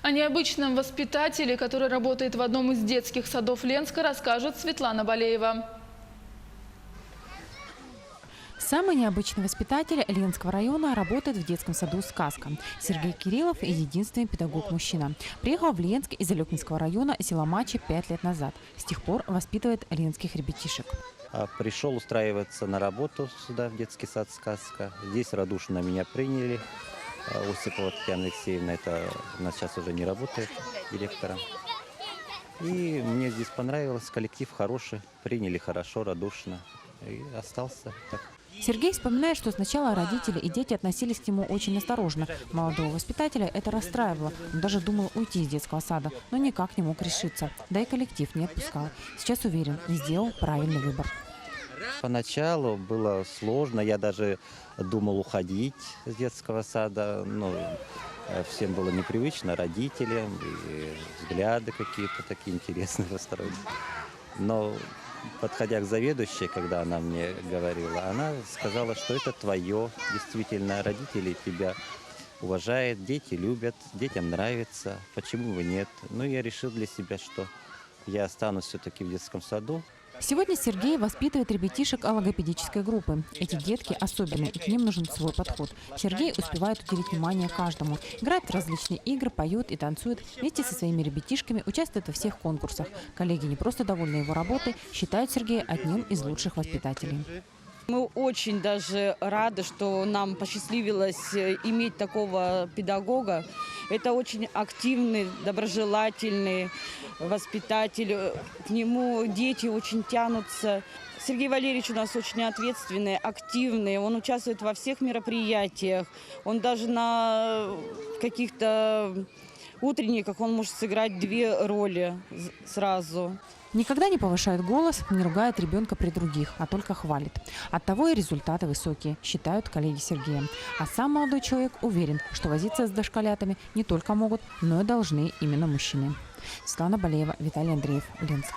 О необычном воспитателе, который работает в одном из детских садов Ленска, расскажет Светлана Балеева. Самый необычный воспитатель Ленского района работает в детском саду «Сказка». Сергей Кириллов – единственный педагог-мужчина. Приехал в Ленск из Алекнинского района села Мачи 5 лет назад. С тех пор воспитывает ленских ребятишек. Пришел устраиваться на работу сюда, в детский сад «Сказка». Здесь радушно меня приняли. Осипова Татьяна Алексеевна, это у нас сейчас уже не работает директором. И мне здесь понравилось, коллектив хороший, приняли хорошо, радушно. И остался так. Сергей вспоминает, что сначала родители и дети относились к нему очень осторожно. Молодого воспитателя это расстраивало. Он даже думал уйти из детского сада, но никак не мог решиться. Да и коллектив не отпускал. Сейчас уверен, сделал правильный выбор. Поначалу было сложно, я даже думал уходить с детского сада. Всем было непривычно, родителям, и взгляды какие-то такие интересные построить. Но подходя к заведующей, когда она мне говорила, она сказала, что это твое, действительно, родители тебя уважают, дети любят, детям нравится, почему бы нет. Я решил для себя, что я останусь все-таки в детском саду. Сегодня Сергей воспитывает ребятишек логопедической группы. Эти детки особенные, и к ним нужен свой подход. Сергей успевает уделить внимание каждому. Играет в различные игры, поет и танцует. Вместе со своими ребятишками участвует во всех конкурсах. Коллеги не просто довольны его работой, считают Сергея одним из лучших воспитателей. Мы очень даже рады, что нам посчастливилось иметь такого педагога. Это очень активный, доброжелательный воспитатель. К нему дети очень тянутся. Сергей Валерьевич у нас очень ответственный, активный. Он участвует во всех мероприятиях. Он даже на каких-то утренниках он может сыграть 2 роли сразу. Никогда не повышает голос, не ругает ребенка при других, а только хвалит. Оттого и результаты высокие, считают коллеги Сергея. А сам молодой человек уверен, что возиться с дошколятами не только могут, но и должны именно мужчины. Светлана Балеева, Виталий Андреев, Ленск.